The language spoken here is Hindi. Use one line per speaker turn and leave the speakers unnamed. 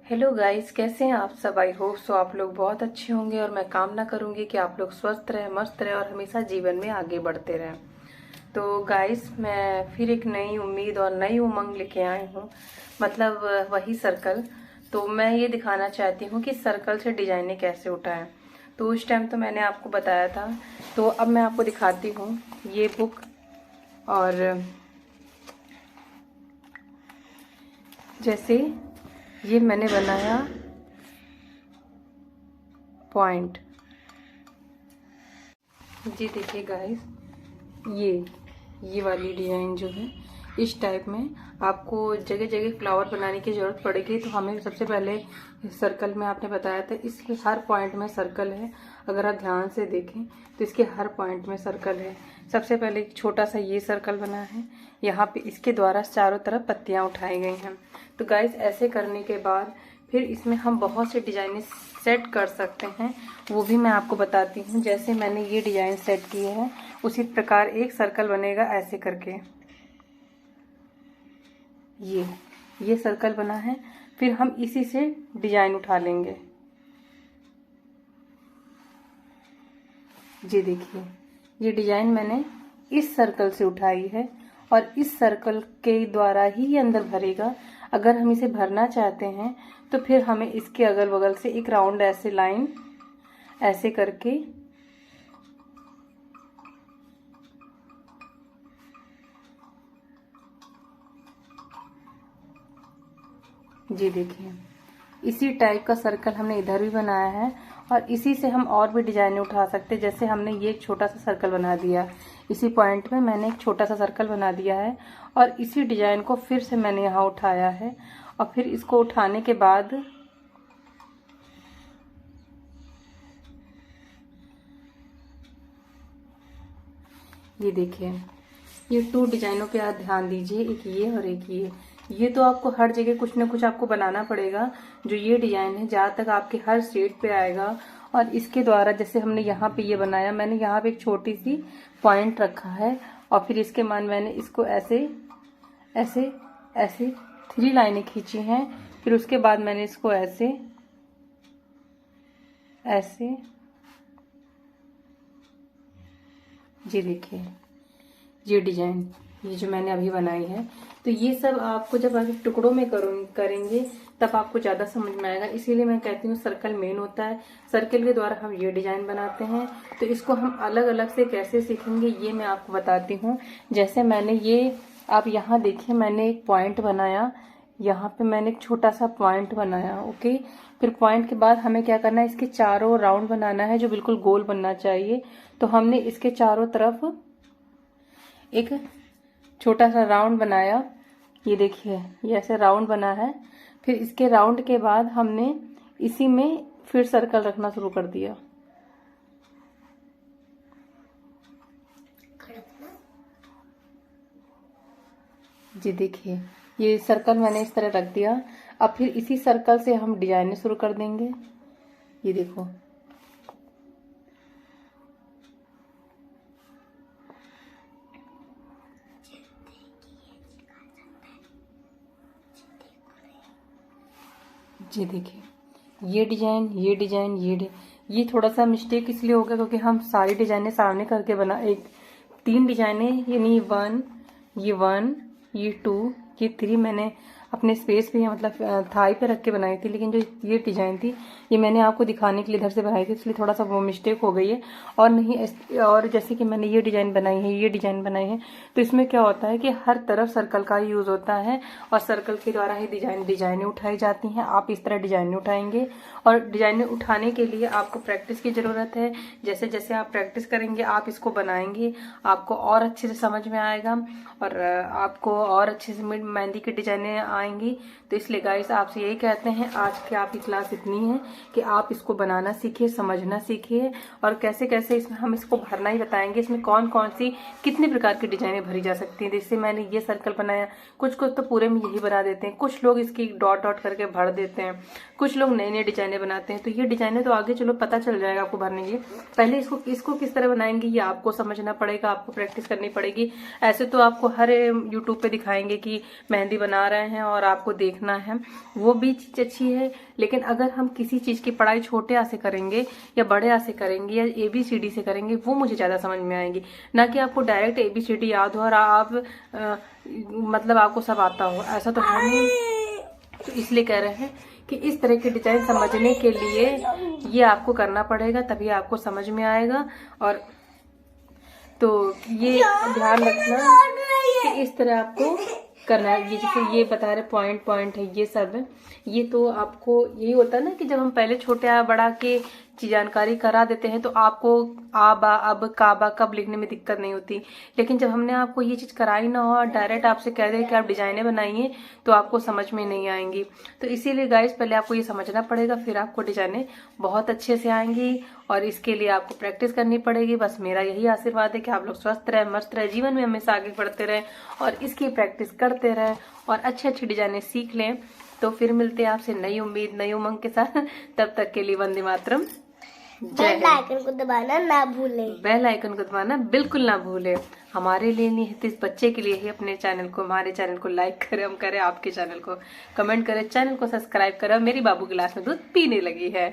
हेलो गाइस, कैसे हैं आप सब। आई होप सो आप लोग बहुत अच्छे होंगे और मैं कामना करूंगी कि आप लोग स्वस्थ रहें, मस्त रहें और हमेशा जीवन में आगे बढ़ते रहें। तो गाइस, मैं फिर एक नई उम्मीद और नई उमंग लेके आई हूँ, मतलब वही सर्कल। तो मैं ये दिखाना चाहती हूँ कि सर्कल से डिजाइनें कैसे उठाएं। तो उस टाइम तो मैंने आपको बताया था, तो अब मैं आपको दिखाती हूँ ये बुक। और जैसे ये मैंने बनाया पॉइंट। जी देखिए गाइस, ये वाली डिजाइन जो है इस टाइप में आपको जगह जगह फ्लावर बनाने की जरूरत पड़ेगी। तो हमें सबसे पहले सर्कल में आपने बताया था, इसके हर पॉइंट में सर्कल है। अगर आप ध्यान से देखें तो इसके हर पॉइंट में सर्कल है। सबसे पहले एक छोटा सा ये सर्कल बना है, यहाँ पे इसके द्वारा चारों तरफ पत्तियां उठाई गई हैं। तो गाइस, ऐसे करने के बाद फिर इसमें हम बहुत से डिजाइने सेट कर सकते हैं, वो भी मैं आपको बताती हूँ। जैसे मैंने ये डिजाइन सेट किए हैं उसी प्रकार एक सर्कल बनेगा ऐसे करके। ये सर्कल बना है, फिर हम इसी से डिजाइन उठा लेंगे। जी देखिए, ये डिजाइन मैंने इस सर्कल से उठाई है और इस सर्कल के द्वारा ही ये अंदर भरेगा। अगर हम इसे भरना चाहते हैं तो फिर हमें इसके अगल बगल से एक राउंड ऐसे लाइन ऐसे करके जी देखिए, इसी टाइप का सर्कल हमने इधर भी बनाया है और इसी से हम और भी डिजाइनें उठा सकते हैं। जैसे हमने ये एक छोटा सा सर्कल बना दिया, इसी पॉइंट में मैंने एक छोटा सा सर्कल बना दिया है और इसी डिजाइन को फिर से मैंने यहाँ उठाया है। और फिर इसको उठाने के बाद ये देखिए, ये 2 डिजाइनों पे आप ध्यान दीजिए, एक ये और एक ये तो आपको हर जगह कुछ ना कुछ आपको बनाना पड़ेगा। जो ये डिजाइन है जहाँ तक आपके हर शेड पे आएगा और इसके द्वारा जैसे हमने यहाँ पे ये बनाया, मैंने यहाँ पे एक छोटी सी पॉइंट रखा है और फिर इसके मान मैंने इसको ऐसे ऐसे ऐसे 3 लाइनें खींची हैं। फिर उसके बाद मैंने इसको ऐसे ऐसे जी देखिए, ये डिजाइन ये जो मैंने अभी बनाई है। तो ये सब आपको जब आप टुकड़ों में करेंगे तब आपको ज्यादा समझ में आएगा। इसीलिए मैं कहती हूँ सर्कल मेन होता है, सर्कल के द्वारा हम ये डिजाइन बनाते हैं। तो इसको हम अलग अलग से कैसे सीखेंगे ये मैं आपको बताती हूँ। जैसे मैंने ये, आप यहाँ देखिए, मैंने एक पॉइंट बनाया, यहाँ पे मैंने एक छोटा सा पॉइंट बनाया। ओके, फिर पॉइंट के बाद हमें क्या करना है, इसके चारों राउंड बनाना है जो बिल्कुल गोल बनना चाहिए। तो हमने इसके चारों तरफ एक छोटा सा राउंड बनाया। ये देखिए, ये ऐसे राउंड बना है। फिर इसके राउंड के बाद हमने इसी में फिर सर्कल रखना शुरू कर दिया। जी देखिए, ये सर्कल मैंने इस तरह रख दिया। अब फिर इसी सर्कल से हम डिजाइने शुरू कर देंगे। ये देखो, जी देखिए, ये डिजाइन ये डिजाइन ये थोड़ा सा मिस्टेक इसलिए हो गया क्योंकि हम सारी डिजाइनें सामने करके बना, एक 3 डिजाइनें, यानी 1, ये 2, ये 3 मैंने अपने स्पेस पे मतलब थाई पे रख के बनाई थी। लेकिन जो ये डिजाइन थी ये मैंने आपको दिखाने के लिए इधर से बनाई थी, इसलिए थोड़ा सा वो मिस्टेक हो गई है। और नहीं, और जैसे कि मैंने ये डिजाइन बनाई है, ये डिजाइन बनाई है, तो इसमें क्या होता है कि हर तरफ सर्कल का ही यूज होता है और सर्कल के द्वारा ही डिजाइनें उठाई जाती हैं। आप इस तरह डिजाइनें उठाएंगे और डिजाइनें उठाने के लिए आपको प्रैक्टिस की जरूरत है। जैसे जैसे आप प्रैक्टिस करेंगे, आप इसको बनाएंगे, आपको और अच्छे से समझ में आएगा और आपको और अच्छे से मेहंदी की डिजाइनें आएंगी। तो इसलिए गाइस, आपसे यही कहते हैं, आज की आपकी क्लास इतनी है कि आप इसको बनाना सीखिए, समझना सीखिए और कैसे कैसे इसमें हम इसको भरना ही बताएंगे। इसमें कौन कौन सी कितने प्रकार की डिजाइनें भरी जा सकती हैं। जैसे मैंने ये सर्कल बनाया, कुछ कुछ तो पूरे में यही बना देते हैं, कुछ लोग इसकी डॉट डॉट करके भर देते हैं, कुछ लोग नई नई डिजाइनें बनाते हैं। तो ये डिजाइनें तो आगे चलो पता चल जाएगा आपको भरने की। पहले इसको किस तरह बनाएंगे ये आपको समझना पड़ेगा, आपको प्रैक्टिस करनी पड़ेगी। ऐसे तो आपको हर यूट्यूब पे दिखाएंगे कि मेहंदी बना रहे हैं और आपको देखना है, वो भी चीज अच्छी है। लेकिन अगर हम किसी चीज की पढ़ाई छोटे आ से करेंगे या बड़े आ से करेंगे या ABCD से करेंगे, वो मुझे ज्यादा समझ में आएंगी, ना कि आपको डायरेक्ट ABCD याद हो और आप मतलब आपको सब आता हो, ऐसा तो है नहीं। तो इसलिए कह रहे हैं कि इस तरह के डिजाइन समझने के लिए ये आपको करना पड़ेगा, तभी आपको समझ में आएगा। और तो ये ध्यान रखना कि इस तरह आपको करना है। ये जैसे ये बता रहे पॉइंट पॉइंट है, ये सब है। ये तो आपको यही होता है ना कि जब हम पहले छोटे आ बड़ा के जानकारी करा देते हैं तो आपको आ बा अब काबा कब लिखने में दिक्कत नहीं होती। लेकिन जब हमने आपको ये चीज कराई ना हो और डायरेक्ट आपसे कह दे कि आप डिजाइने बनाइए, तो आपको समझ में नहीं आएंगी। तो इसीलिए गाइस पहले आपको ये समझना पड़ेगा, फिर आपको डिजाइने बहुत अच्छे से आएंगी। और इसके लिए आपको प्रैक्टिस करनी पड़ेगी। बस मेरा यही आशीर्वाद है कि आप लोग स्वस्थ रहे, मस्त रहे, जीवन में हमेशा आगे बढ़ते रहें और इसकी प्रैक्टिस करते रहें और अच्छी अच्छी डिजाइने सीख लें। तो फिर मिलते हैं आपसे नई उम्मीद नई उमंग के साथ। तब तक के लिए वंदे मातरम।
बेल आइकन को दबाना ना भूले।
बेल आइकन को दबाना बिल्कुल ना भूले। हमारे लिए नहीं है, इस बच्चे के लिए ही अपने चैनल को, हमारे चैनल को लाइक करें, हम करें आपके चैनल को, कमेंट करें, चैनल को सब्सक्राइब करें। मेरी बाबू गिलास में दूध पीने लगी है।